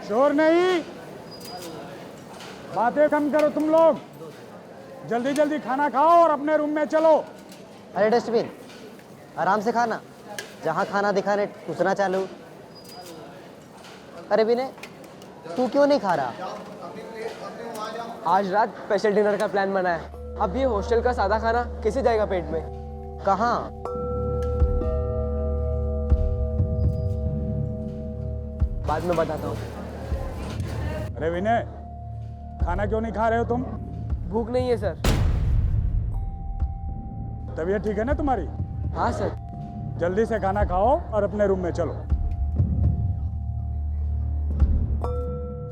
शोर नहीं, बातें कम करो तुम लोग। जल्दी जल्दी खाना खाओ और अपने रूम में चलो। अरे डस्टबिन, आराम से खाना। जहाँ खाना दिखाने घुसना चालू। अरे विनय, तू क्यों नहीं खा रहा? आज रात स्पेशल डिनर का प्लान बना है। अब ये हॉस्टल का सादा खाना कैसे जाएगा पेट में? कहाँ? बाद में बताता हूँ। अरे विनय, खाना क्यों नहीं खा रहे हो तुम? भूख नहीं है सर। तबीयत ठीक है ना तुम्हारी? हाँ सर। जल्दी से खाना खाओ और अपने रूम में चलो।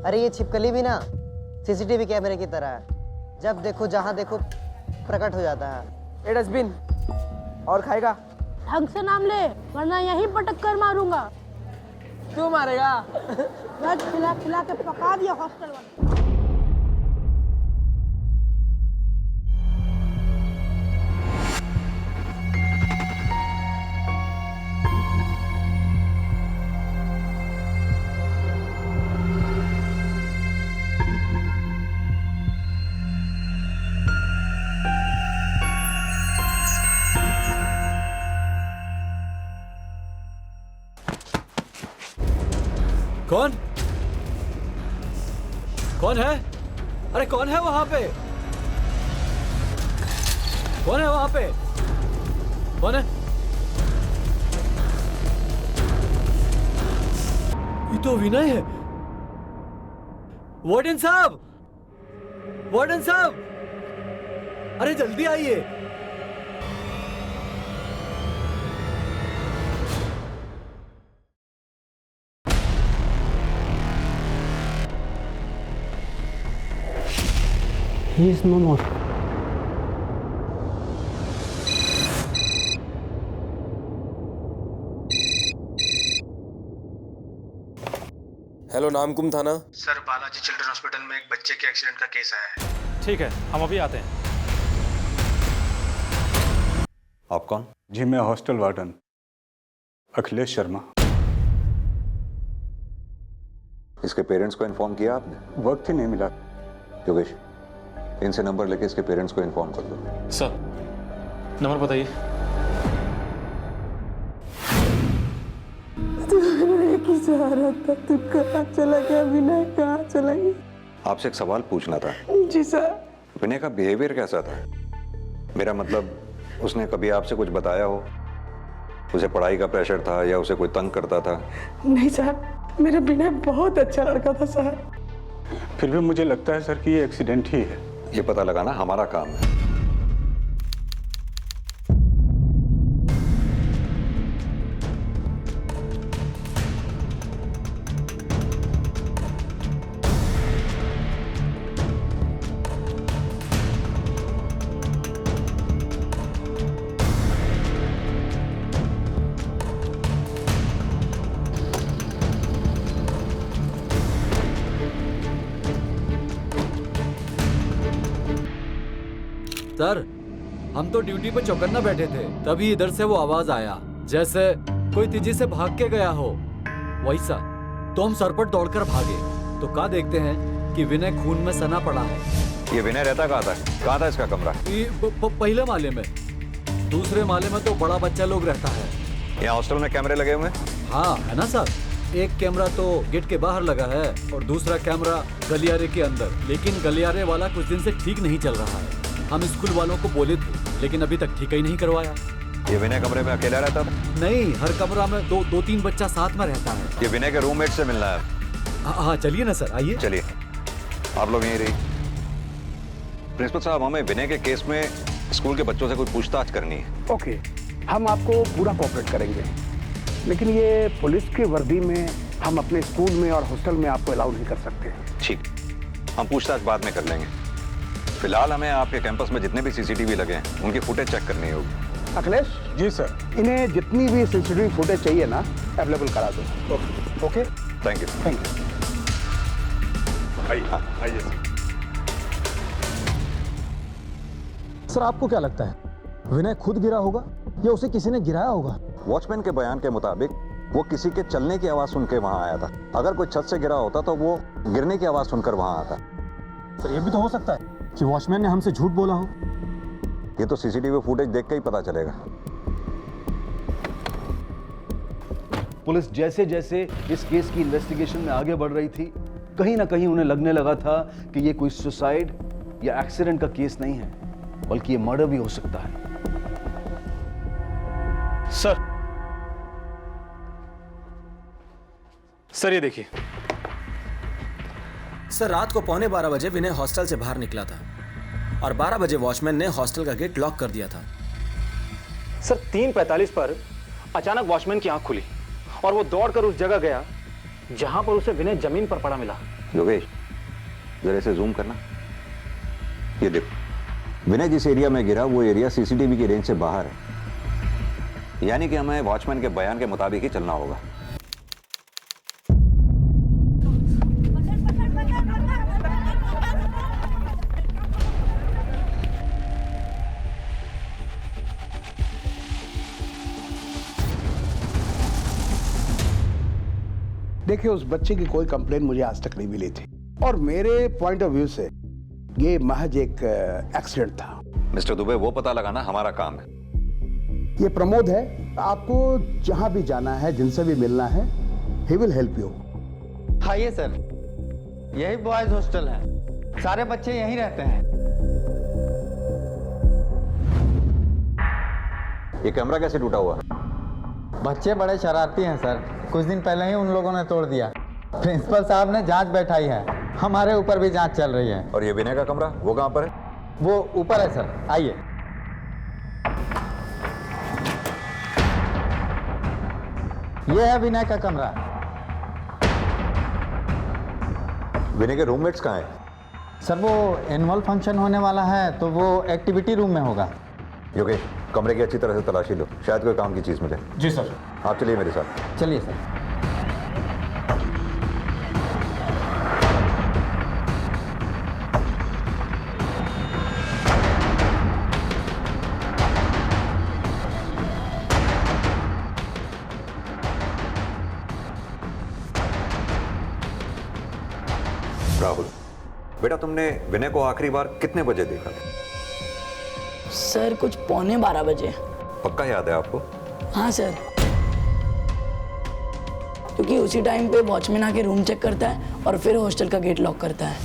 अरे ये छिपकली भी ना सीसीटीवी कैमरे की तरह है। जब देखो जहाँ देखो प्रकट हो जाता है। ए डस्टबिन, और खाएगा? ढंग से नाम ले, वरना यहीं पटक कर मारूंगा। क्यों मारेगा? आज खिला खिला के पका दिया हॉस्टल वाले। कौन? कौन है? अरे कौन है वहां पे? कौन है वहां पे? कौन है? ये तो विनय है। वार्डन साहब! वार्डन साहब! अरे जल्दी आइए। He is no more. Hello, Namkum थाना। सर, बालाजी चिल्ड्रन हॉस्पिटल में एक बच्चे के एक्सीडेंट का केस आया है। ठीक है, हम अभी आते हैं। आप कौन? जी मैं हॉस्टल वार्डन अखिलेश शर्मा। इसके पेरेंट्स को इन्फॉर्म किया आपने? वक्त ही नहीं मिला। योगेश, इनसे नंबर लेके इसके पेरेंट्स को इन्फॉर्म कर दो। सर, नंबर बताइए। तू सहारा था, तू कहाँ चला गया? विनय कहाँ चला गया? आपसे एक सवाल पूछना था। जी सर। विनय का बिहेवियर कैसा था? मेरा मतलब, उसने कभी आपसे कुछ बताया हो? उसे पढ़ाई का प्रेशर था या उसे कोई तंग करता था? नहीं सर, मेरा विनय बहुत अच्छा लड़का था सर। फिर भी मुझे लगता है सर कि ये एक्सीडेंट ही है। ये पता लगाना हमारा काम है। सर, हम तो ड्यूटी पे चौकन्ना बैठे थे, तभी इधर से वो आवाज आया, जैसे कोई तेजी से भाग के गया हो वैसा। तो हम सरपट दौड़कर भागे, तो क्या देखते हैं कि विनय खून में सना पड़ा है। ये विनय रहता कहाँ था? कहाँ था इसका कमरा? पहले माले में। दूसरे माले में तो बड़ा बच्चा लोग रहता है। यहाँ हॉस्टल में कैमरे लगे हुए हैं? हाँ है ना सर। एक कैमरा तो गेट के बाहर लगा है और दूसरा कैमरा गलियारे के अंदर। लेकिन गलियारे वाला कुछ दिन से ठीक नहीं चल रहा है। हम स्कूल वालों को बोले थे, लेकिन अभी तक ठीक ही नहीं करवाया। ये विनय कमरे में अकेला रहता था? नहीं, हर कमरा में दो तीन बच्चा साथ में रहता है। ये विनय के रूममेट से मिलना है। हाँ चलिए ना सर, आइए। चलिए, आप लोग यहीं रहिए। प्रिंसिपल साहब, हमें विनय के केस में स्कूल के बच्चों से कोई पूछताछ करनी है। ओके, हम आपको पूरा कोऑपरेट करेंगे, लेकिन ये पुलिस की वर्दी में हम अपने स्कूल में और हॉस्टल में आपको अलाउ नहीं कर सकते। ठीक, हम पूछताछ बाद में कर लेंगे। फिलहाल हमें आपके कैंपस में जितने भी सीसीटीवी लगे हैं उनकी फुटेज चेक करनी होगी। अखिलेश जी सर, इन्हें जितनी भी सीसीटीवी फुटेज चाहिए ना अवेलेबल करा दो। Okay, thank you. Thank you. आइए आइए। सर आपको क्या लगता है, विनय खुद गिरा होगा या उसे किसी ने गिराया होगा? वॉचमैन के बयान के मुताबिक वो किसी के चलने की आवाज सुन के वहां आया था। अगर कोई छत से गिरा होता तो वो गिरने की आवाज सुनकर वहां आता। सर ये भी तो हो सकता है कि वॉचमैन ने हमसे झूठ बोला हो। ये तो सीसीटीवी फुटेज देख के ही पता चलेगा। पुलिस जैसे जैसे इस केस की इन्वेस्टिगेशन में आगे बढ़ रही थी, कहीं ना कहीं उन्हें लगने लगा था कि ये कोई सुसाइड या एक्सीडेंट का केस नहीं है, बल्कि ये मर्डर भी हो सकता है। सर ये देखिए। सर रात को 11:15 बजे विनय हॉस्टल से बाहर निकला था और 12 बजे वॉचमैन ने हॉस्टल का गेट लॉक कर दिया था। सर 3:45 पर अचानक वॉचमैन की आंख खुली और वो दौड़कर उस जगह गया जहां पर उसे विनय जमीन पर पड़ा मिला। योगेश जरा इसे जूम करना। ये देखो, विनय जिस एरिया में गिरा वो एरिया सीसीटीवी की रेंज से बाहर है, यानी कि हमें वॉचमैन के बयान के मुताबिक ही चलना होगा। देखिए, उस बच्चे की कोई कंप्लेंट मुझे आज तक नहीं मिली थी और मेरे पॉइंट ऑफ व्यू से ये महज एक एक्सीडेंट था। मिस्टर दुबे, वो पता लगाना हमारा काम है। ये प्रमोद है, आपको जहां भी जाना है, जिनसे भी मिलना है, ही विल हेल्प यू। आइए सर, यही बॉयज हॉस्टल है, सारे बच्चे यहीं रहते हैं। ये कैमरा कैसे टूटा हुआ? बच्चे बड़े शरारती हैं सर, कुछ दिन पहले ही उन लोगों ने तोड़ दिया। प्रिंसिपल साहब ने जांच बैठाई है, हमारे ऊपर भी जांच चल रही है। और ये विनय का कमरा वो कहां पर है? वो ऊपर है सर, आइए। ये है विनय का कमरा। विनय के रूममेट्स कहाँ हैं? सर वो एनुअल फंक्शन होने वाला है तो वो एक्टिविटी रूम में होगा। योगेश, कमरे की अच्छी तरह से तलाशी लो, शायद कोई काम की चीज मिले। जी सर। आप चलिए मेरे साथ। चलिए सर। राहुल बेटा, तुमने विनय को आखिरी बार कितने बजे देखा? सर कुछ 11:15 बजे। पक्का याद है आपको? हाँ सर, क्योंकि उसी टाइम पे वॉचमैन आके रूम चेक करता है और फिर हॉस्टल का गेट लॉक करता है।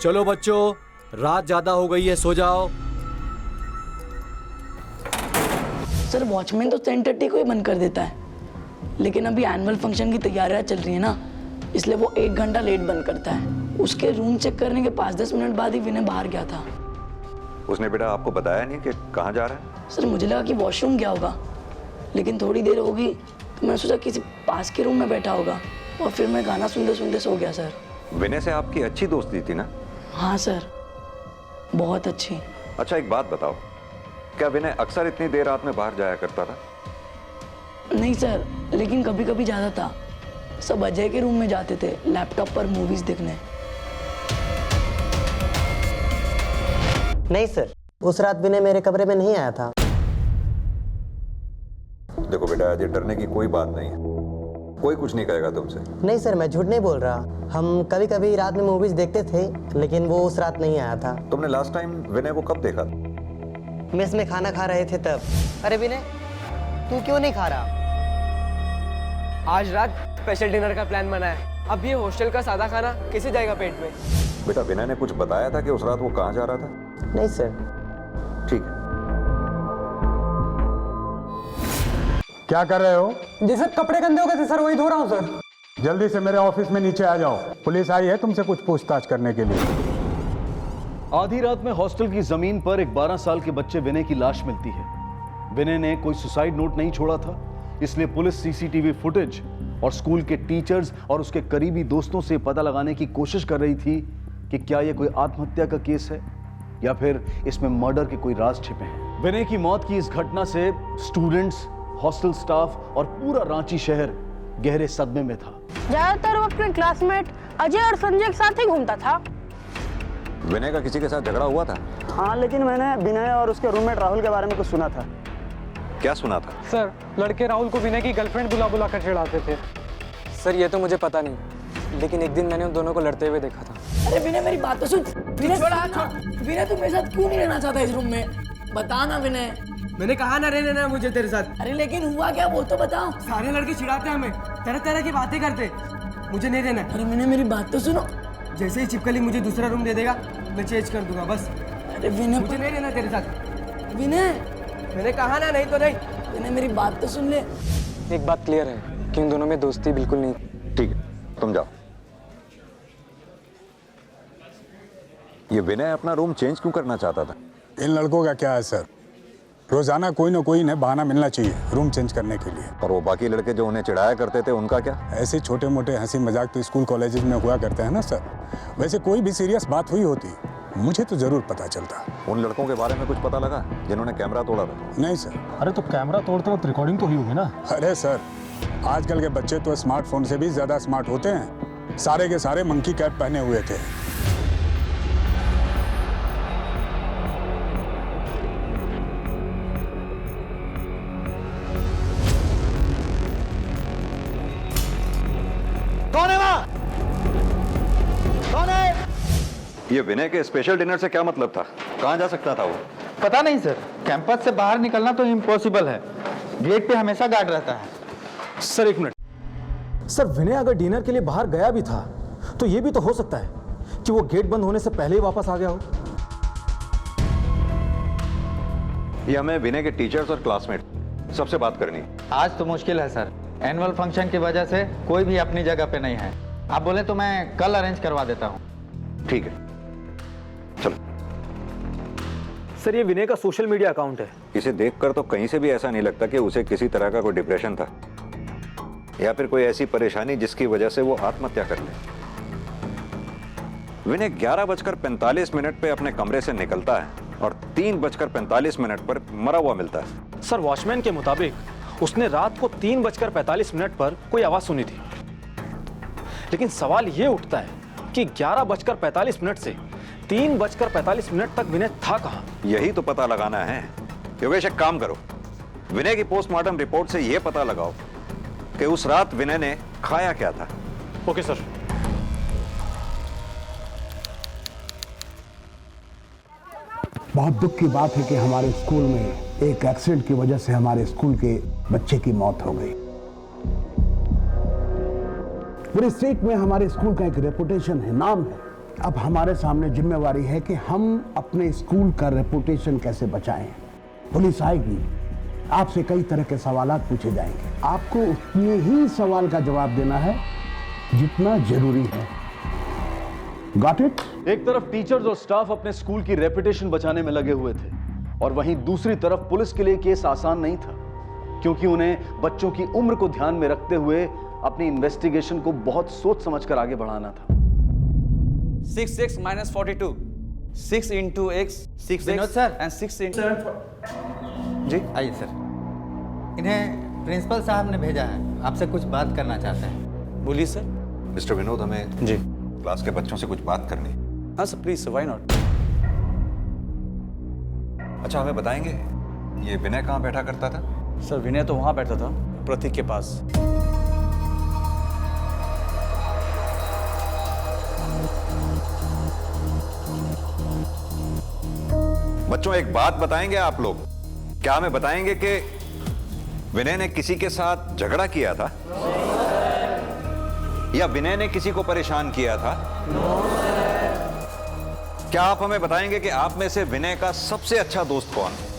चलो बच्चों, रात ज्यादा हो गई है, सो जाओ। सर वॉचमैन तो 10:30 को ही बंद कर देता है, लेकिन अभी एनुअल फंक्शन की तैयारियां चल रही है ना, इसलिए वो 1 घंटा लेट बंद करता है। उसके रूम चेक करने के 5-10 मिनट बाद ही विनय बाहर गया था। उसने बेटा आपको बताया नहीं कि कहाँ जा रहा है? सर मुझे लगा कि वॉशरूम गया होगा, लेकिन थोड़ी देर होगी तो मैं सोचा किसी पास के रूम में बैठा होगा और फिर मैं गाना सुनते सुनते सो गया सर। विनय से आपकी अच्छी दोस्ती थी ना? हाँ सर, बहुत अच्छी। अच्छा एक बात बताओ, क्या विनय अक्सर इतनी देर रात में बाहर जाया करता था? नहीं सर, लेकिन कभी कभी जाता था। सब अजय के रूम में जाते थे लैपटॉप पर मूवीज देखने। नहीं सर, उस रात विनय मेरे कमरे में नहीं आया था। देखो बेटा, ये डरने की कोई बात नहीं है, कोई कुछ नहीं कहेगा तुमसे। नहीं सर, मैं झूठ नहीं बोल रहा। हम कभी कभी रात में मूवीज देखते थे, लेकिन वो उस रात नहीं आया था। तुमने लास्ट टाइम विनय को कब देखा? मेस में खाना खा रहे थे तब। अरे विनय, तू क्यों नहीं खा रहा? आज रात स्पेशल डिनर का प्लान बना है, अब ये हॉस्टल का सादा खाना कैसे जाएगा पेट में? बेटा विनय ने कुछ बताया था कि उस रात वो कहाँ जा रहा था? नहीं सर। ठीक। क्या कर रहे हो? जी सर, कपड़े गंदे हो गए थे सर, वही धो रहा हूँ सर। जल्दी से मेरे ऑफिस में नीचे आ जाओ, पुलिस आई है तुमसे कुछ पूछताछ करने के लिए। आधी रात में हॉस्टल की जमीन पर एक 12 साल के बच्चे विनय की लाश मिलती है। विनय ने कोई सुसाइड नोट नहीं छोड़ा था, इसलिए पुलिस सीसीटीवी फुटेज और स्कूल के टीचर्स और उसके करीबी दोस्तों से पता लगाने की कोशिश कर रही थी कि क्या यह कोई आत्महत्या का केस है या फिर इसमें मर्डर के कोई राज छिपे हैं। विनय की मौत की इस घटना से स्टूडेंट्स, हॉस्टल स्टाफ और पूरा रांची शहर गहरे सदमे में था। ज्यादातर वो अपने क्लासमेट अजय और संजय के साथ ही घूमता था। विनय का किसी के साथ झगड़ा हुआ था? हाँ, लेकिन मैंने विनय और उसके रूममेट राहुल के बारे में कुछ सुना था। क्या सुना था? सर, लड़के राहुल को विनय की गर्लफ्रेंड बुला कर चिढ़ाते थे। सर, ये तो मुझे पता नहीं, लेकिन एक दिन मैंने उन दोनों को लड़ते हुए देखा था। अरे विनय मेरी बात तो सुन। विनय विनय तू मेरे साथ क्यों नहीं रहना चाहता इस रूम में? बता ना विनय। मैंने कहा ना रहने ना मुझे तेरे साथ। अरे लेकिन हुआ क्या वो तो बताओ। सारे लड़के चिढ़ाते हैं हमें, तरह तरह की बातें करते, मुझे नहीं रहना। अरे विनय मेरी बात तो सुनो। जैसे ही छिपकली मुझे दूसरा रूम दे देगा मैं चेंज कर दूंगा बस। अरे विनय मुझे नहीं रहना तेरे साथ। विनय मैंने कहा ना, नहीं तो नहीं। विनय मेरी बात तो सुन ले। एक बात क्लियर है कि उन दोनों में दोस्ती बिल्कुल नहीं। ठीक है, तुम जाओ। ये विनय अपना रूम चेंज क्यों करना चाहता था? इन लड़कों का क्या है सर, रोजाना कोई ना कोई इन्हें बहाना मिलना चाहिए रूम चेंज करने के लिए। और वो बाकी लड़के जो उन्हें चिढ़ाया करते थे उनका क्या? ऐसे छोटे मोटे हंसी मजाक तो स्कूल कॉलेजेस में हुआ करते हैं ना सर। वैसे कोई भी सीरियस बात हुई होती मुझे तो जरूर पता चलता। उन लड़कों के बारे में कुछ पता लगा जिन्होंने कैमरा तोड़ा था? नहीं सर। अरे तो कैमरा तोड़ते वक्त रिकॉर्डिंग तो हुई होगी ना? अरे सर, आजकल के बच्चे तो स्मार्टफोन से भी ज्यादा स्मार्ट होते हैं। सारे के सारे मंकी कैप पहने हुए थे। कौन है वहां? कौन है? ये विनय के स्पेशल डिनर से क्या मतलब था? कहां जा सकता था वो? पता नहीं सर, कैंपस से बाहर निकलना तो इम्पॉसिबल है। गेट पे हमेशा गार्ड रहता है। सर एक मिनट। सर, विनय अगर डिनर के लिए बाहर गया भी था तो यह भी तो हो सकता है कि वो गेट बंद होने से पहले ही वापस आ गया हो। ये हमें विनय के टीचर्स और क्लासमेट सबसे बात करनी है। आज तो मुश्किल है सर, एनुअल फंक्शन की वजह से कोई भी अपनी जगह पे नहीं है। आप बोले तो मैं कल अरेंज करवा देता हूँ। ठीक है, चलो। सर, ये विनय का सोशल मीडिया अकाउंट है। इसे देखकर तो कहीं से भी ऐसा नहीं लगता कि उसे किसी तरह का कोई डिप्रेशन था या फिर कोई ऐसी परेशानी जिसकी वजह से वो आत्महत्या कर ले। विनय 11:45 पे अपने कमरे से निकलता है और 3:45 पर मरा हुआ मिलता है। सर, वॉचमैन के मुताबिक उसने रात को 3:45 पर कोई आवाज सुनी थी। लेकिन सवाल यह उठता है कि 11:45 से 3:45 तक विनय था कहां? यही तो पता लगाना है। योगेश, एक काम करो, विनय की पोस्टमार्टम रिपोर्ट से यह पता लगाओ कि उस रात विनय ने खाया क्या था। Okay sir. बहुत दुख की बात है कि हमारे स्कूल में एक एक्सीडेंट की वजह से हमारे स्कूल के बच्चे की मौत हो गई। पूरे स्टेट में हमारे स्कूल का एक रेपुटेशन है, नाम है। अब हमारे सामने जिम्मेवारी है कि हम अपने स्कूल का रेपुटेशन कैसे बचाएं। पुलिस आएगी, आपसे कई तरह के सवालात पूछे जाएंगे। आपको उतने ही सवाल का जवाब देना है जितना जरूरी है। Got it? एक तरफ टीचर्स और स्टाफ अपने स्कूल की रेपुटेशन बचाने में लगे हुए थे और वहीं दूसरी तरफ पुलिस के लिए केस आसान नहीं था, क्योंकि उन्हें बच्चों की उम्र को ध्यान में रखते हुए अपनी इन्वेस्टिगेशन को बहुत सोच समझकर आगे बढ़ाना था। 6x - 42, 6 × x, 6x Vinod sir and 6 × जी आइए सर। इन्हें प्रिंसिपल साहब ने भेजा है, आपसे कुछ बात करना चाहते हैं। बोलिए सर। मिस्टर विनोद, हमें जी क्लास के बच्चों से कुछ बात करनी है। हाँ सर, प्लीज, व्हाई नॉट। अच्छा, हमें बताएंगे ये विनय कहाँ बैठा करता था? सर, विनय तो वहां बैठा था, प्रतीक के पास। बच्चों, एक बात बताएंगे आप लोग? क्या हमें बताएंगे कि विनय ने किसी के साथ झगड़ा किया था या विनय ने किसी को परेशान किया था? क्या आप हमें बताएंगे कि आप में से विनय का सबसे अच्छा दोस्त कौन है?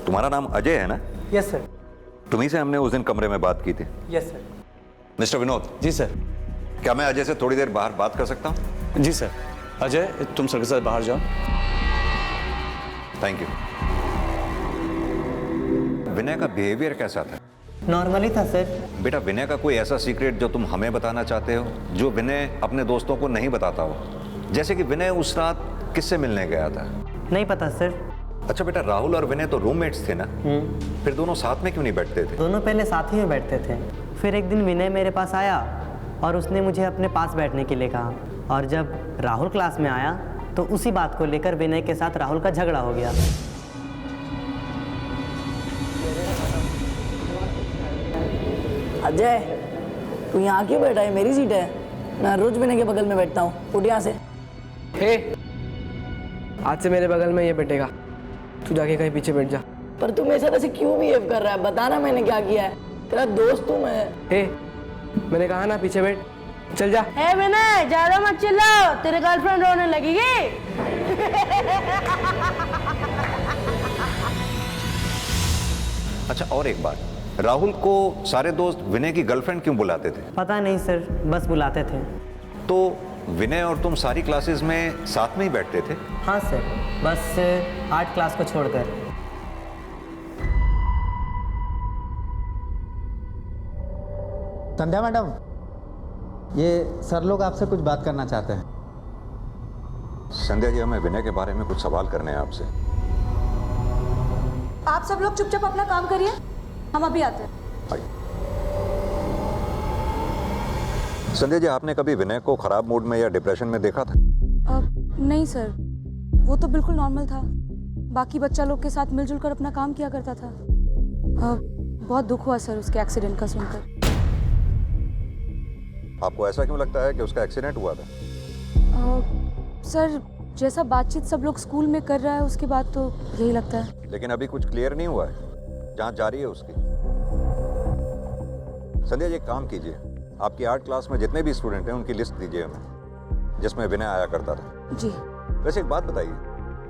तुम्हारा नाम अजय है ना? Yes sir. तुम्ही से हमने उस दिन कमरे में बात की थी। Yes sir. मिस्टर विनोद। जी सर। क्या मैं अजय से थोड़ी देर बाहर बात कर सकता हूं? जी सर। अजय, तुम सर के साथ बाहर जाओ। Thank you. विनय का बिहेवियर कैसा था? नॉर्मली था सर। बेटा, विनय का कोई ऐसा सीक्रेट जो तुम हमें बताना चाहते हो, जो विनय अपने दोस्तों को नहीं बताता हो? जैसे कि विनय उस रात किससे मिलने गया था? नहीं पता सर। अच्छा बेटा, राहुल और विनय तो रूममेट्स थे ना? फिर दोनों साथ में क्यों नहीं बैठते थे? दोनों पहले साथ ही में बैठते थे, फिर एक दिन विनय मेरे पास आया और उसने मुझे अपने पास बैठने के लिए कहा, और जब राहुल क्लास में आया तो उसी बात को लेकर विनय के साथ राहुल का झगड़ा हो गया। अजय, तू यहाँ क्यों बैठा है? मेरी सीट है, मैं रोज विनय के बगल में बैठता हूँ। उठ यहाँ से। हे, आज से मेरे बगल में ये बैठेगा, तू जाके कहीं पीछे बैठ जा। पर तू मेरे साथ ऐसे क्यों बिहेव कर रहा है? बताना मैंने क्या किया है? तेरा दोस्त हूँ मैं। हे, मैंने कहा ना पीछे बैठ, चल जा। ए विनय, ज्यादा मत चिल्लाओ, तेरे गर्लफ्रेंड रोने लगेगी। अच्छा, और एक बात, राहुल को सारे दोस्त विनय की गर्लफ्रेंड क्यों बुलाते थे? पता नहीं सर, बस बुलाते थे। तो विनय और तुम सारी क्लासेस में साथ में ही बैठते थे? हाँ सर, बस 8 क्लास को छोड़कर। संध्या मैडम, ये सर लोग आपसे कुछ बात करना चाहते हैं। संध्या जी, हमें विनय के बारे में कुछ सवाल करने हैं आपसे। आप सब लोग चुपचाप अपना काम करिए, हम अभी आते हैं। संध्या जी, आपने कभी विनय को खराब मूड में या डिप्रेशन में देखा था? नहीं सर, वो तो बिल्कुल नॉर्मल था, बाकी बच्चा लोग के साथ मिलजुल कर अपना काम किया करता था। बहुत दुख हुआ सर उसके एक्सीडेंट का सुनकर। आपको ऐसा क्यों लगता है कि उसका एक्सीडेंट हुआ था? सर, जैसा बातचीत सब लोग स्कूल में कर रहा है उसके बाद तो यही लगता है। लेकिन अभी कुछ क्लियर नहीं हुआ है, जांच जारी है उसकी। संध्या जी, एक काम कीजिए, आपकी आर्ट क्लास में जितने भी स्टूडेंट हैं उनकी लिस्ट दीजिए हमें, जिसमें विनय आया करता था। जी। वैसे एक बात बताइए,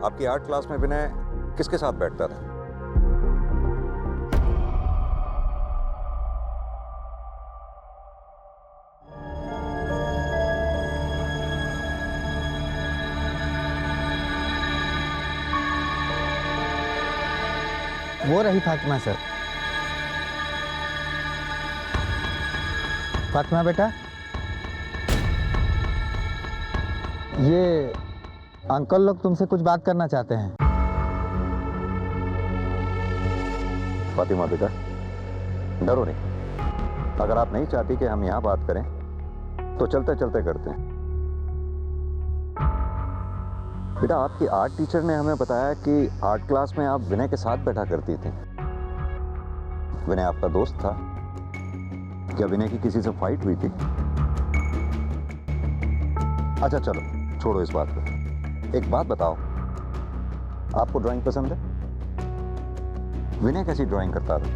आपकी आर्ट क्लास में विनय किसके साथ बैठता था? वो रही फातिमा सर। फातिमा बेटा, ये अंकल लोग तुमसे कुछ बात करना चाहते हैं। फातिमा बेटा, डरो नहीं। अगर आप नहीं चाहती कि हम यहाँ बात करें तो चलते चलते करते हैं। बेटा, आपकी आर्ट टीचर ने हमें बताया कि आर्ट क्लास में आप विनय के साथ बैठा करती थी। विनय आपका दोस्त था, क्या विनय की किसी से फाइट हुई थी? अच्छा चलो, छोड़ो इस बात को। एक बात बताओ, आपको ड्राइंग पसंद है? विनय कैसी ड्राइंग करता था?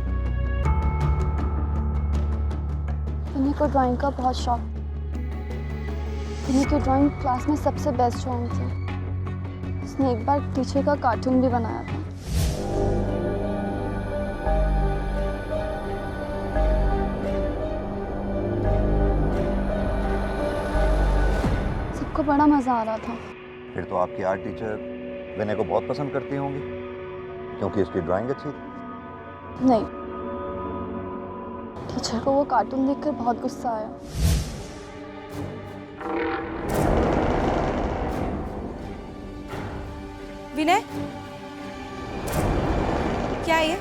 विनय को ड्राइंग का बहुत शौक। विनय की ड्राइंग क्लास में सबसे बेस्ट ड्राइंग थी। उसने एक बार टीचर का कार्टून भी बनाया था। सबको बड़ा मजा आ रहा था। फिर तो आपकी आर्ट टीचर विनय को बहुत पसंद करती होंगी, क्योंकि इसकी ड्राइंग अच्छी थी। नहीं, टीचर को वो कार्टून देखकर बहुत गुस्सा आया। विनय, क्या है ये?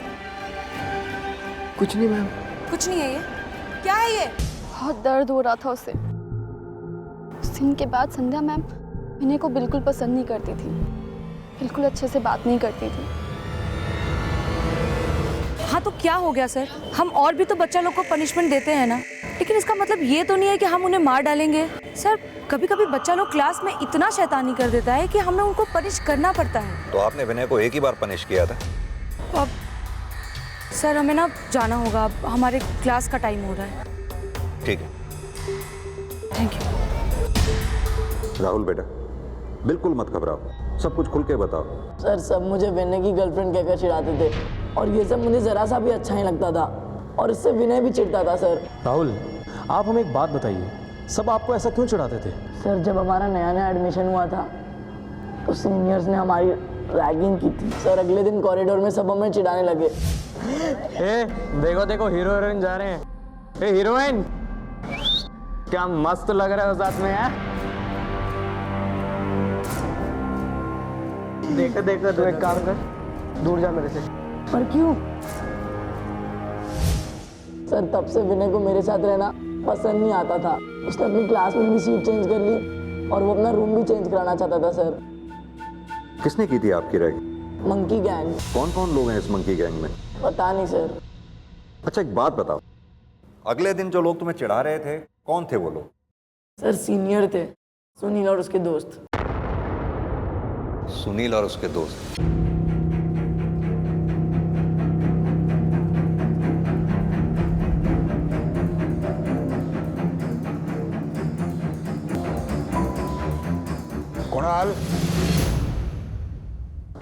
कुछ नहीं मैम। कुछ नहीं है ये? क्या है ये? बहुत दर्द हो रहा था उसे। उस दिन के बाद संध्या मैम विनय को बिल्कुल पसंद नहीं करती थी, बिल्कुल अच्छे से बात नहीं करती थी। हाँ तो क्या हो गया सर? हम और भी तो बच्चा लोग को पनिशमेंट देते हैं ना, लेकिन इसका मतलब ये तो नहीं है कि हम उन्हें मार डालेंगे। सर, कभी कभी बच्चा लोग क्लास में इतना शैतानी कर देता है कि हमें उनको पनिश करना पड़ता है। तो आपने विनय को एक ही बार पनिश किया था? अब सर, हमें ना जाना होगा, अब हमारे क्लास का टाइम हो रहा है। ठीक है। Thank you. राहुल बेटा, बिल्कुल मत घबराओ, सब कुछ खुल के बताओ। सर, सब मुझे विनय की गर्लफ्रेंड कहकर चिढ़ाते थे और ये सब मुझे जरा सा भी अच्छा नहीं लगता था और इससे विनय भी चिढ़ता था। सर राहुल, आप हमें एक बात बताइए, सब आपको ऐसा क्यों चिढ़ाते थे? सर, जब हमारा नया नया एडमिशन हुआ था तो सीनियर्स ने हमारी रैगिंग की थी। सर, अगले दिन कॉरिडोर में सब हमें चिढ़ाने लगे। देखो देखो, हीरो हीरोइन जा रहे हैं। हीरोइन, क्या मस्त लग रहा है साथ में यार। देखो देखो तू एक काम कर, दूर जा मेरे से। पर क्यों? सर तब से विनय को मेरे साथ रहना पसंद नहीं आता था। उसने अपनी क्लास में भी सीट चेंज कर ली और वो अपना रूम भी चेंज कराना चाहता था सर। किसने की थी आपकी रैगिंग? Monkey gang. कौन कौन लोग हैं इस मंकी गैंग में? पता नहीं सर। अच्छा एक बात बताओ, अगले दिन जो लोग तुम्हें चिढ़ा रहे थे कौन थे वो लोग? सर सीनियर थे, सुनील और उसके दोस्त। सुनील और उसके दोस्त। कुणाल,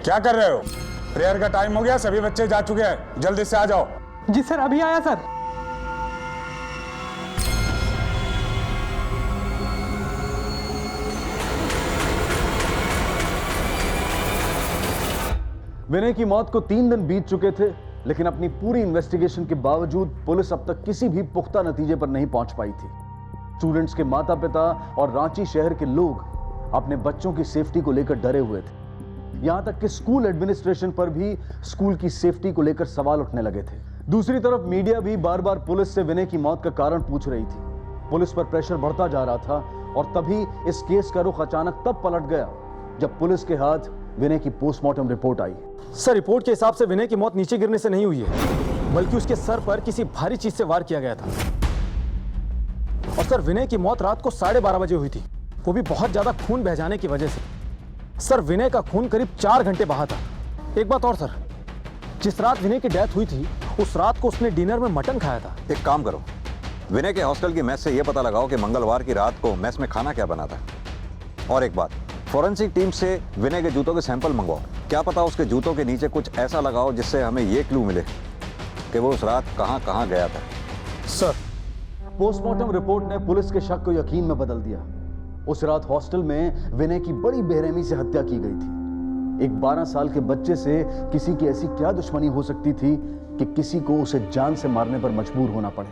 क्या कर रहे हो? प्रेयर का टाइम हो गया, सभी बच्चे जा चुके हैं, जल्दी से आ जाओ। जी सर, अभी आया सर। विनय की मौत को 3 दिन बीत चुके थे, लेकिन अपनी पूरी इन्वेस्टिगेशन के बावजूद पुलिस अब तक किसी भी पुख्ता नतीजे पर नहीं पहुंच पाई थी। स्टूडेंट्स के माता पिता और रांची शहर के लोग अपने बच्चों की सेफ्टी को लेकर डरे हुए थे। यहां तक कि स्कूल एडमिनिस्ट्रेशन पर भी स्कूल की सेफ्टी को लेकर सवाल उठने लगे थे। दूसरी तरफ मीडिया भी बार बार पुलिस से विनय की मौत का कारण पूछ रही थी। पुलिस पर प्रेशर बढ़ता जा रहा था और तभी इस केस का रुख अचानक तब पलट गया जब पुलिस के हाथ विनय की पोस्टमार्टम रिपोर्ट आई। सर, रिपोर्ट के हिसाब से विनय की मौत नीचे गिरने से नहीं हुई है, बल्कि उसके सर पर किसी भारी चीज से वार किया गया था। और सर, विनय की मौत रात को 12:30 बजे हुई थी, वो भी बहुत ज्यादा खून बह जाने की वजह से। सर, विनय का खून करीब 4 घंटे बहा था। एक बात और सर, जिस रात विनय की डेथ हुई थी उस रात को उसने डिनर में मटन खाया था। एक काम करो, विनय के हॉस्टल की मेस से यह पता लगाओ कि मंगलवार की रात को मेस में खाना क्या बना था। और एक बात, फॉरेंसिक टीम से विनय के जूतों के सैंपल मंगवाओ। क्या पता उसके जूतों के नीचे कुछ ऐसा लगाओ जिससे हमें यह क्लू मिले कि वो उस रात कहां गया था। सर, पोस्टमार्टम रिपोर्ट ने पुलिस के शक को यकीन में बदल दिया। उस रात हॉस्टल में विनय की बड़ी बेरहमी से हत्या की गई थी। एक 12 साल के बच्चे से किसी की ऐसी क्या दुश्मनी हो सकती थी कि किसी को उसे जान से मारने पर मजबूर होना पड़े।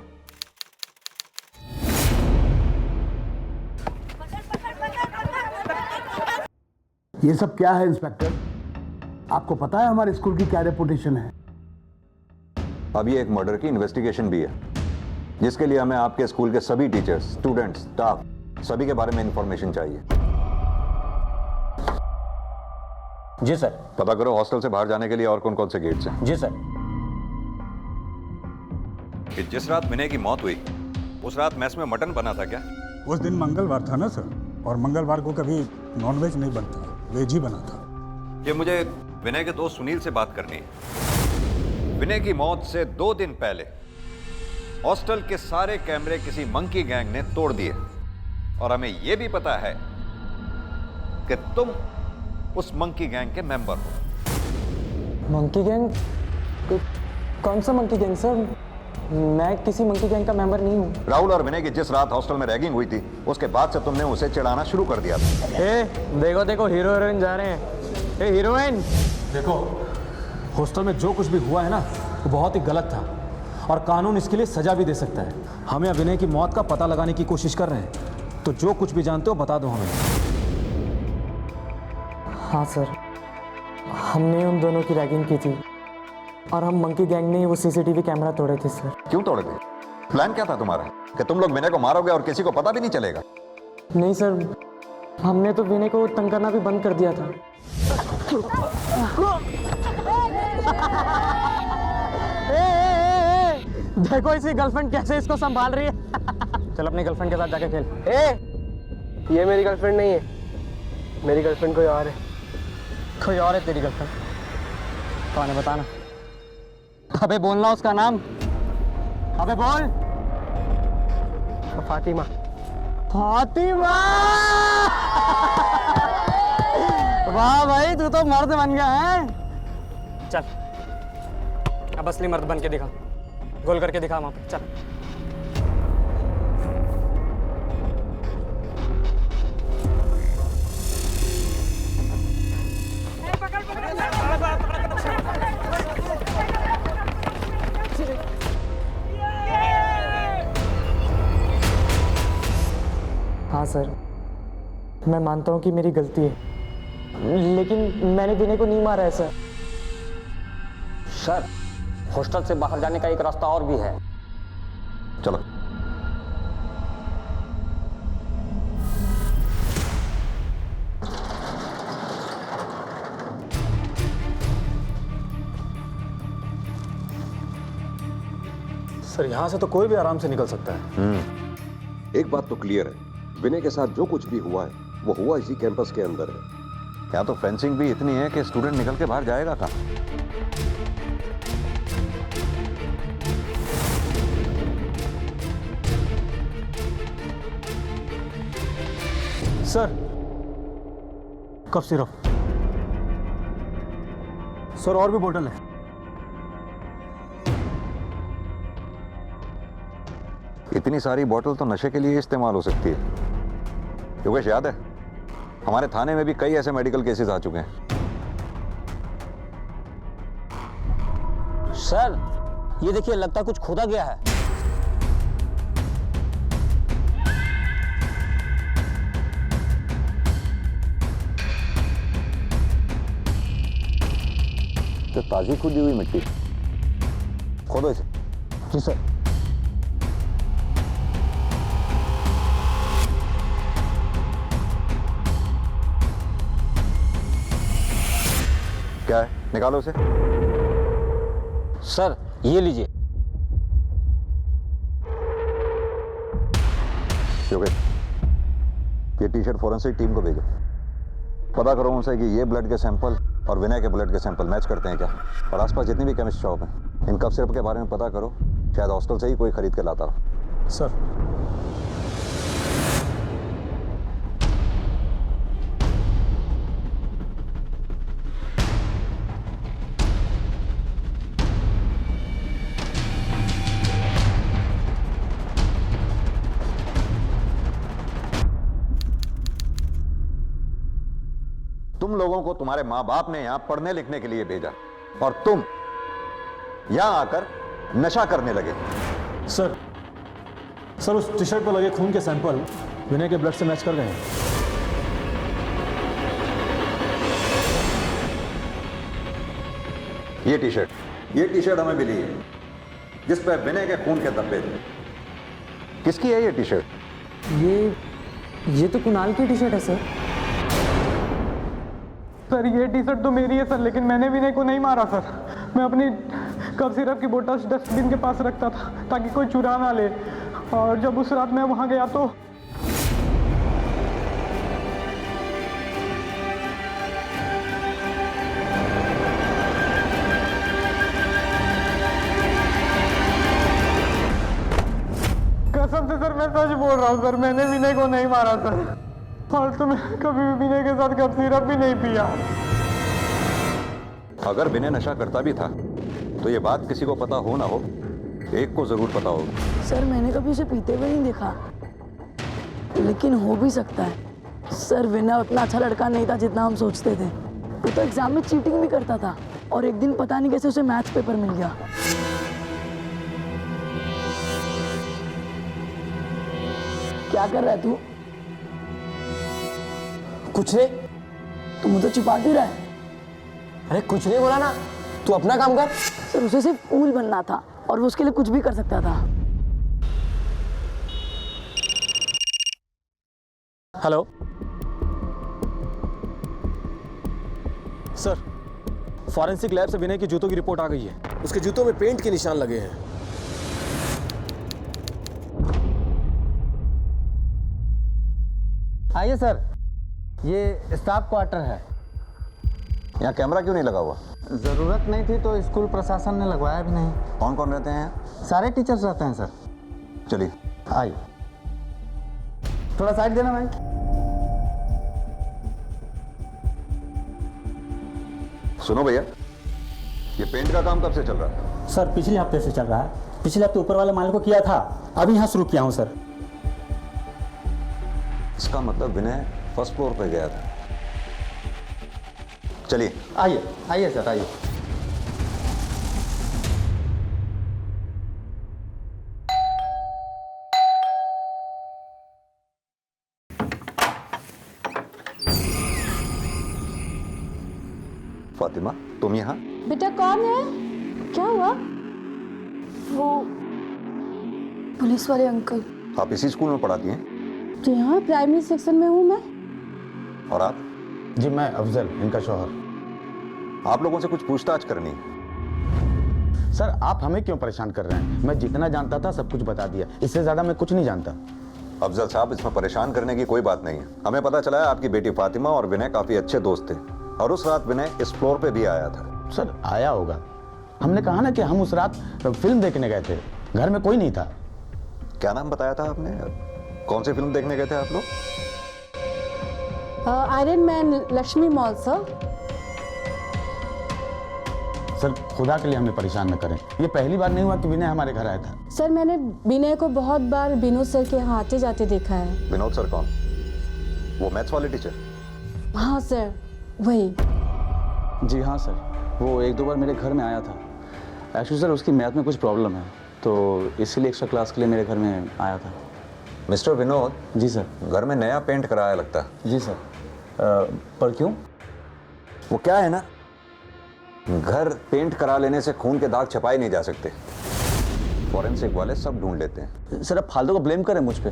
ये सब क्या है इंस्पेक्टर? आपको पता है हमारे स्कूल की क्या रेपुटेशन है? अब ये एक मर्डर की इन्वेस्टिगेशन भी है, जिसके लिए हमें आपके स्कूल के सभी टीचर्स, स्टूडेंट्स, स्टाफ सभी के बारे में इंफॉर्मेशन चाहिए। जी सर। पता करो हॉस्टल से बाहर जाने के लिए और कौन कौन से गेट्स हैं। जी सर। कि जिस रात विनय की मौत हुई उस रात मेस में मटन बना था क्या? उस दिन मंगलवार था ना सर, और मंगलवार को कभी नॉनवेज नहीं बनता, वेज ही बना था। ये मुझे विनय के दोस्त सुनील से बात करनी है। विनय की मौत से 2 दिन पहले हॉस्टल के सारे कैमरे किसी मंकी गैंग ने तोड़ दिए और हमें यह भी पता है कि तुम उस मंकी गैंग के मेंबर हो। Monkey gang? कौन सा मंकी गैंग सर? मैं किसी मंकी गैंग का मेंबर नहीं हूँ। राहुल और विनय की जिस रात हॉस्टल में रैगिंग हुई थी उसके बाद से तुमने उसे चिढ़ाना शुरू कर दिया था। देखो देखो हीरो हीरोइन जा रहे हैं। हीरोइन देखो, हॉस्टल में जो कुछ भी हुआ है ना वो बहुत ही गलत था और कानून इसके लिए सजा भी दे सकता है। हम यहाँ विनय की मौत का पता लगाने की कोशिश कर रहे हैं, तो जो कुछ भी जानते हो बता दो हमें। हाँ सर, हमने उन दोनों की रैगिंग की थी और हम मंकी गैंग ने वो सीसीटीवी कैमरा तोड़े थे सर। क्यों तोड़े थे? प्लान क्या था तुम्हारा कि तुम लोग विनय को मारोगे और किसी को पता भी नहीं चलेगा? नहीं सर, हमने तो विनय को तंग करना भी बंद कर दिया था। देखो इसकी गर्लफ्रेंड कैसे इसको संभाल रही है। चल अपनी गर्लफ्रेंड के साथ जाके खेल। ये मेरी गर्लफ्रेंड नहीं है, मेरी गर्लफ्रेंड कोई और है। कोई और है तेरी गर्लफ्रेंड? कौन है बताना। अबे बोलना उसका नाम। अबे बोल। फातिमा। फातिमा! वाह भाई, तू तो मर्द बन गया है। चल अब असली मर्द बन के दिखा, गोल करके दिखा वहां पे। चल हाँ सर, मैं मानता हूँ कि मेरी गलती है, लेकिन मैंने विनय को नहीं मारा है सर। सर, हॉस्टल से बाहर जाने का एक रास्ता और भी है। चलो। सर, यहाँ से तो कोई भी आराम से निकल सकता है। एक बात तो क्लियर है, विनय के साथ जो कुछ भी हुआ है वो हुआ इसी कैंपस के अंदर है। यहाँ तो फेंसिंग भी इतनी है कि स्टूडेंट निकल के बाहर जाएगा कहाँ? Sir, cough syrup. सर, और भी बोतल है। इतनी सारी बोतल तो नशे के लिए इस्तेमाल हो सकती है। योगेश, याद है हमारे थाने में भी कई ऐसे मेडिकल केसेस आ चुके हैं। सर, ये देखिए, लगता है कुछ खोदा गया है। तो ताजी खुदी हुई मिट्टी, खोदो इसे। जी सर। क्या है, निकालो उसे। सर, ये लीजिए। योगेश, ये टी शर्ट फॉरेंसिक टीम को भेजो। पता करो उनसे कि ये ब्लड के सैंपल और विनय के ब्लड के सैंपल मैच करते हैं क्या, और आसपास जितनी भी केमिस्ट शॉप है इन कफ सिरप के बारे में पता करो। शायद हॉस्टल से ही कोई खरीद के लाता रहो। सर। तुम लोगों को तुम्हारे माँ बाप ने यहाँ पढ़ने लिखने के लिए भेजा और तुम यहाँ आकर नशा करने लगे। सर, उस टी शर्ट पर लगे खून के सैंपल विनय के ब्लड से मैच कर गए हैं। ये टी शर्ट हमें मिली है जिस पर विनय के खून के धब्बे थे। किसकी है ये टी शर्ट? ये तो कुणाल की टी शर्ट है सर। सर, ये टी शर्ट तो मेरी है सर, लेकिन मैंने विनय को नहीं मारा सर। मैं अपनी कफ सिरप की बोतल डस्टबिन के पास रखता था ताकि कोई चुरा ना ले, और जब उस रात मैं वहाँ गया तो कसम से सर, मैं सच बोल रहा हूँ सर, मैंने विनय को नहीं मारा सर, और तो मैं कभी भी विनय के साथ कफ सिरप भी नहीं पिया। अगर विनय नशा करता भी था तो ये बात किसी को पता हो ना हो, एक को जरूर पता होगा। सर, मैंने कभी उसे पीते हुए नहीं देखा, लेकिन हो भी सकता है। सर, विनय उतना अच्छा लड़का नहीं था जितना हम सोचते थे। वो तो एग्जाम में चीटिंग भी करता था, और एक दिन पता नहीं कैसे उसे मैथ्स पेपर मिल गया। क्या कर रहा है तू? कुछ नहीं। तू मुझे छुपा क्यों रहा है? अरे कुछ नहीं बोला ना, तू अपना काम कर। सर, उसे सिर्फ कूल बनना था और वो उसके लिए कुछ भी कर सकता था। हेलो सर, फॉरेंसिक लैब से विनय की जूतों की रिपोर्ट आ गई है। उसके जूतों में पेंट के निशान लगे हैं। आइए सर, ये स्टाफ क्वार्टर है। यहाँ कैमरा क्यों नहीं लगा हुआ? जरूरत नहीं थी तो स्कूल प्रशासन ने लगवाया भी नहीं। कौन कौन रहते हैं? सारे टीचर्स रहते हैं सर। चलिए आइए, थोड़ा साइड देना भाई। सुनो भैया, ये पेंट का काम कब से चल रहा है? सर, पिछले हफ्ते से चल रहा है। पिछले हफ्ते ऊपर वाले मालिक को किया था, अभी यहाँ शुरू किया हूँ सर। इसका मतलब विनय फर्स्ट फ्लोर पे गया था। चलिए आइए, आइए सर, आइए। फातिमा, तुम यहाँ? बेटा कौन है? क्या हुआ? वो पुलिस वाले अंकल। आप इसी स्कूल में पढ़ाती हैं? जी हाँ, प्राइमरी सेक्शन में हूँ मैं। और आप? जी मैं अफजल, इनका शौहर। आप लोगों से कुछ पूछताछ करनी है। सर आप हमें क्यों परेशान कर रहे हैं? मैं जितना जानता था सब कुछ बता दिया, इससे ज्यादा मैं कुछ नहीं जानता। अफजल साहब, इसमें परेशान करने की कोई बात नहीं है। हमें पता चला है आपकी बेटी फातिमा और विनय काफी अच्छे दोस्त थे और उस रात विनय इस फ्लोर पे भी आया था। सर आया होगा, हमने कहा ना कि हम उस रात फिल्म देखने गए थे, घर में कोई नहीं था। क्या नाम बताया था आपने? कौन सी फिल्म देखने गए थे आप लोग? Iron man Lakshmi mall sir. Sir खुदा के लिए हमें परेशान न करें, ये पहली बार नहीं हुआ कि विनय हमारे घर आया था। सर मैंने विनय को बहुत बार विनोद सर के यहाँ आते जाते देखा है। विनोद सर कौन? वो मैथ्स वाले टीचर? हाँ सर वही। जी हाँ सर, वो एक दो बार मेरे घर में आया था। एक्चुअली सर उसकी मैथ में कुछ प्रॉब्लम है, तो इसीलिए एक्स्ट्रा क्लास के लिए मेरे घर में आया था। मिस्टर विनोद? जी सर। घर में नया पेंट कराया लगता है। जी सर। पर क्यों? वो क्या है ना, घर पेंट करा लेने से खून के दाग छपाए नहीं जा सकते। फॉरेंसिक वाले सब ढूंढ लेते हैं। सर आप फालतू को ब्लेम करें मुझ पे,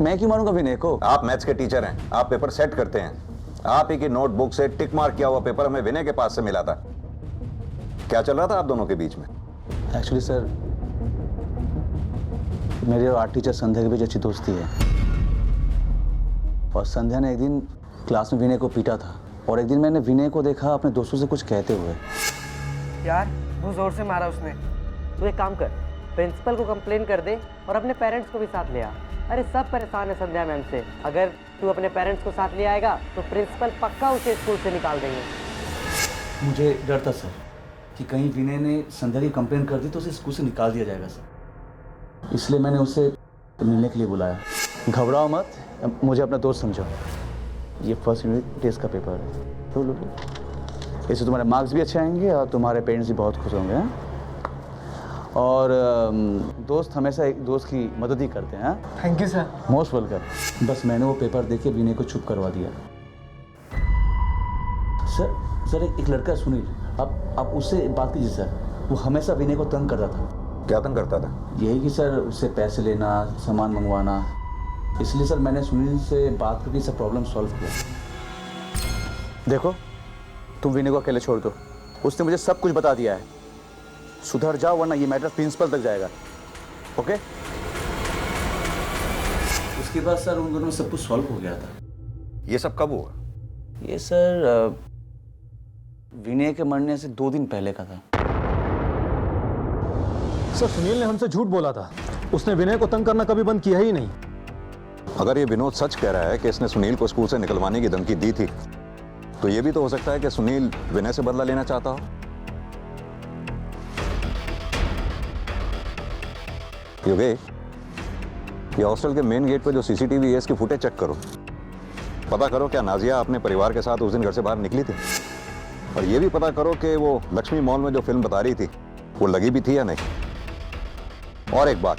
मैं क्यों मारूंगा विनय को? आप मैथ्स के टीचर हैं, आप पेपर सेट करते हैं। आप ही की नोटबुक से टिक मार्क किया हुआ पेपर हमें विनय के पास से मिला था। क्या चल रहा था आप दोनों के बीच में? एक्चुअली सर मेरे और आर्ट टीचर संध्या के बीच अच्छी दोस्ती है, और संध्या ने एक दिन क्लास में विनय को पीटा था, और एक दिन मैंने विनय को देखा अपने दोस्तों से कुछ कहते हुए। यार बहुत जोर से मारा उसने। तू एक काम कर, प्रिंसिपल को कंप्लेन कर दे और अपने पेरेंट्स को भी साथ ले आ। अरे सब परेशान है संध्या मैम से। अगर तू अपने पेरेंट्स को साथ ले आएगा तो प्रिंसिपल पक्का उसे स्कूल से निकाल देंगे। मुझे डर था सर कि कहीं विनय ने संध्या की कंप्लेन कर दी तो उसे स्कूल से निकाल दिया जाएगा सर, इसलिए मैंने उसे मिलने के लिए बुलाया। घबराओ मत, मुझे अपना दोस्त समझो। ये फर्स्ट यूनिट टेस्ट का पेपर है, तो लो इससे तुम्हारे मार्क्स भी अच्छे आएंगे और तुम्हारे पेरेंट्स भी बहुत खुश होंगे। और दोस्त हमेशा एक दोस्त की मदद ही करते हैं। Thank you sir. Most welcome. बस मैंने वो पेपर देख के विनय को चुप करवा दिया। सर एक लड़का सुनील, आप उससे बात कीजिए सर। वो हमेशा विनय को तंग करता था। क्या तंग करता था? यही कि सर उससे पैसे लेना, सामान मंगवाना। इसलिए सर मैंने सुनील से बात करके सब प्रॉब्लम सॉल्व किया। देखो तुम विनय को अकेले छोड़ दो, उसने मुझे सब कुछ बता दिया है। सुधर जाओ वरना ये मैटर प्रिंसिपल तक जाएगा। ओके? उसके बाद सर उन दोनों में सब कुछ सॉल्व हो गया था। ये सब कब हुआ? ये सर विनय के मरने से 2 दिन पहले का था। सर सुनील ने हमसे झूठ बोला था, उसने विनय को तंग करना कभी बंद किया ही नहीं। अगर ये विनोद सच कह रहा है कि इसने सुनील को स्कूल से निकलवाने की धमकी दी थी, तो ये भी तो हो सकता है कि सुनील विनय से बदला लेना चाहता हो। योगेश, ये हॉस्टल के मेन गेट पर जो सीसीटीवी है इसकी फुटेज चेक करो। पता करो क्या नाजिया अपने परिवार के साथ उस दिन घर से बाहर निकली थी, और ये भी पता करो कि वो लक्ष्मी मॉल में जो फिल्म बता रही थी वो लगी भी थी या नहीं। और एक बात,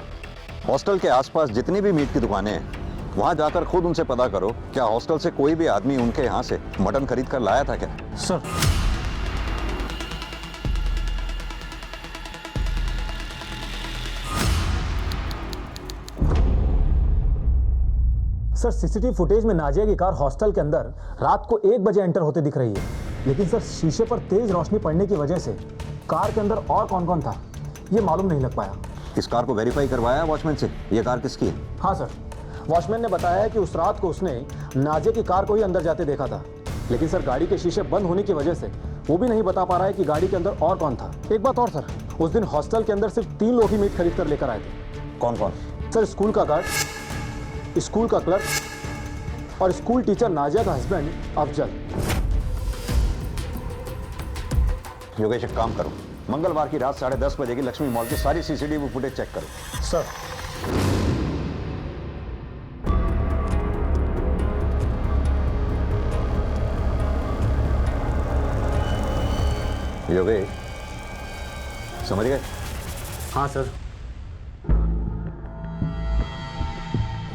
हॉस्टल के आसपास जितनी भी मीट की दुकानें हैं वहां जाकर खुद उनसे पता करो क्या हॉस्टल से कोई भी आदमी उनके यहाँ से मटन खरीद कर लाया था क्या। सर सीसीटीवी फुटेज में नाजिया की कार हॉस्टल के अंदर रात को 1 बजे एंटर होते दिख रही है, लेकिन सर शीशे पर तेज रोशनी पड़ने की वजह से कार के अंदर और कौन कौन था ये मालूम नहीं लग पाया। इस कार को वेरीफाई करवाया वॉचमैन से, ये कार किसकी है? हाँ सर, वॉचमैन ने बताया कि उस रात को उसने नाजिया की कार को ही अंदर जाते देखा था, लेकिन सर गाड़ी के शीशे बंद होने की वजह से वो भी नहीं बता पा रहा है कि गाड़ी के अंदर और कौन था। एक बात और सर, उस दिन हॉस्टल के अंदर सिर्फ 3 लोग ही मीट खरीद कर लेकर आए थे। कौन कौन? सर स्कूल का गार्ड, स्कूल का क्लर्क और स्कूल टीचर नाजिया का हस्बैंड अफजल। योगेश एक काम करो, मंगलवार की रात 10:30 बजे की लक्ष्मी मॉल की सारी सीसीटीवी फुटेज चेक करो। सर योगेश समझ गए? हाँ सर।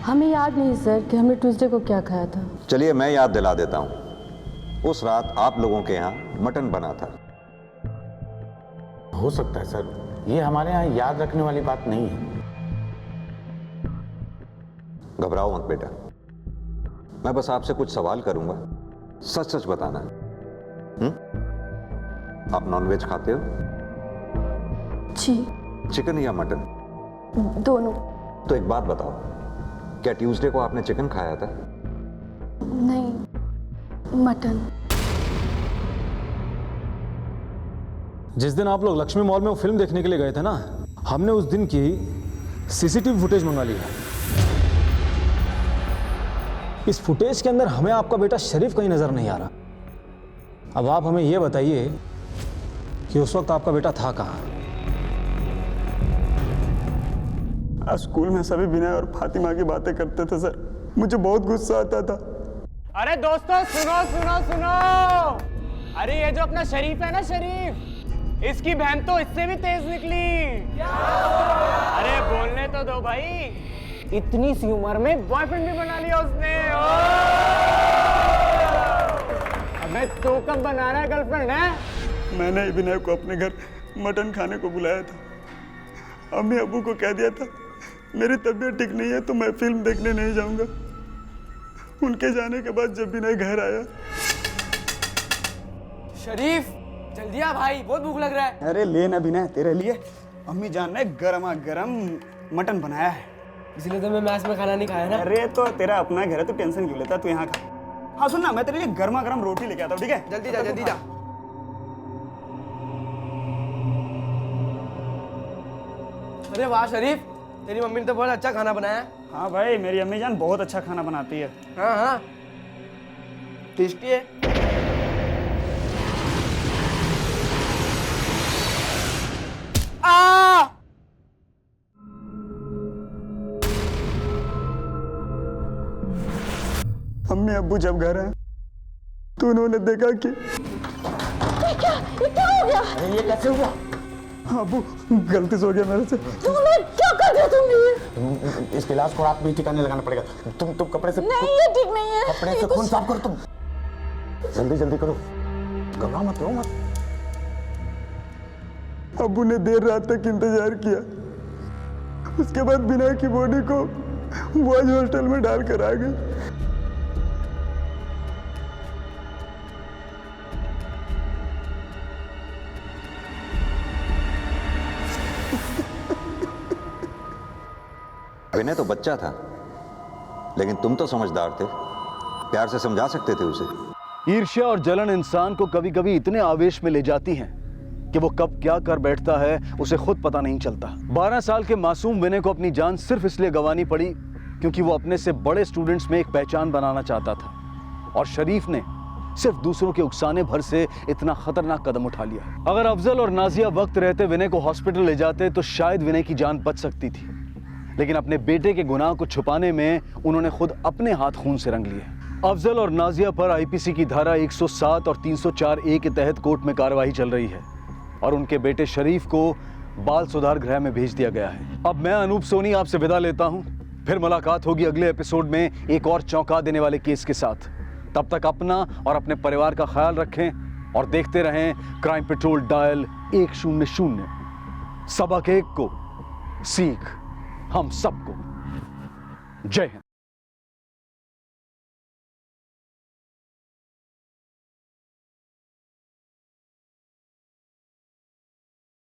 हमें याद नहीं सर कि हमने ट्यूसडे को क्या खाया था। चलिए मैं याद दिला देता हूं। उस रात आप लोगों के यहाँ मटन बना था। हो सकता है सर, ये हमारे यहाँ याद रखने वाली बात नहीं है। घबराओ मत बेटा, मैं बस आपसे कुछ सवाल करूंगा, सच सच बताना। आप नॉनवेज खाते हो? जी। चिकन या मटन? दोनों। तो एक बात बताओ, क्या ट्यूसडे को आपने चिकन खाया था? नहीं, मटन। जिस दिन आप लोग लक्ष्मी मॉल में वो फिल्म देखने के लिए गए थे ना, हमने उस दिन की सीसीटीवी फुटेज मंगा ली है। इस फुटेज के अंदर हमें आपका बेटा शरीफ कहीं नजर नहीं आ रहा। अब आप हमें यह बताइए कि उस वक्त आपका बेटा था कहां? आज स्कूल में सभी विनय और फातिमा की बातें करते थे सर, मुझे बहुत गुस्सा आता था। अरे दोस्तों सुनो सुनो सुनो, अरे ये जो अपना शरीफ है ना, शरीफ, इसकी बहन तो इससे भी तेज निकली। अरे बोलने तो दो भाई, इतनी सी उम्र में बॉयफ्रेंड भी बना लिया उसने। अबे तो कब बना रहा है गर्लफ्रेंड है? मैंने विनय को अपने घर मटन खाने को बुलाया था। अम्मी अबू को कह दिया था मेरी तबीयत ठीक नहीं है तो मैं फिल्म देखने नहीं जाऊंगा। उनके जाने के बाद जब विनय घर आया, शरीफ जल्दी आ भाई, बहुत भूख लग रहा है। अरे ले ना विनय, तेरे लिए अम्मी जान ने गरमा गरम मटन बनाया है। इसलिए तो मैं मैस में खाना नहीं खाया ना। अरे तो तेरा अपना घर है तो टेंशन क्यों लेता, तू यहाँ खा। हाँ सुन ना, मैं तेरे लिए गर्मा गर्म रोटी लेके आता हूँ, ठीक है? जल्दी जा जल्दी जा। अरे वाह शरीफ, तेरी मम्मी ने तो बहुत अच्छा खाना बनाया। हाँ भाई, मेरी अम्मी जान बहुत अच्छा खाना बनाती है। हाँ हाँ, टेस्टी है। अम्मी अब्बू जब घर आए तो उन्होंने देखा कि क्या हो गया? अरे ये कैसे हुआ? अब्बू गलती से हो गया मेरे से। तुम लोग क्या कर रहे हो तुम ये? इस गिलास को रात में ठिकाने लगाना पड़ेगा। तुम कपड़े से नहीं, ये ठीक नहीं है। कपड़े से खून साफ करो तुम। जल्दी जल्दी करो, घबराओ मत, रो मत। अब्बू ने देर रात तक इंतजार किया, उसके बाद विनय की बॉडी को बॉयज हॉस्टल में डालकर आ गए। विनय तो बच्चा था, लेकिन तुम तो समझदार थे, प्यार से समझा सकते थे उसे। ईर्ष्या और जलन इंसान को कभी कभी इतने आवेश में ले जाती हैं कि वो कब क्या कर बैठता है उसे खुद पता नहीं चलता। 12 साल के मासूम विनय को अपनी जान सिर्फ इसलिए गंवानी पड़ी क्योंकि वो अपने से बड़े स्टूडेंट्स में एक पहचान बनाना चाहता था, और शरीफ ने सिर्फ दूसरों के उकसाने भर से इतना खतरनाक कदम उठा लिया। अगर अफजल और नाजिया वक्त रहते विनय को हॉस्पिटल ले जाते तो शायद विनय की जान बच सकती थी, लेकिन अपने बेटे के गुनाह को छुपाने में उन्होंने खुद अपने हाथ खून से रंग लिए। अफजल और नाजिया पर आईपीसी की धारा 107 और 304A के तहत कोर्ट में कार्रवाई चल रही है, और उनके बेटे शरीफ को बाल सुधार गृह में भेज दिया गया है। अब मैं अनूप सोनी आपसे विदा लेता हूं, फिर मुलाकात होगी अगले एपिसोड में एक और चौंका देने वाले केस के साथ। तब तक अपना और अपने परिवार का ख्याल रखें और देखते रहें क्राइम पेट्रोल डायल 100। सबक एक को सीख हम सबको। जय हिंद।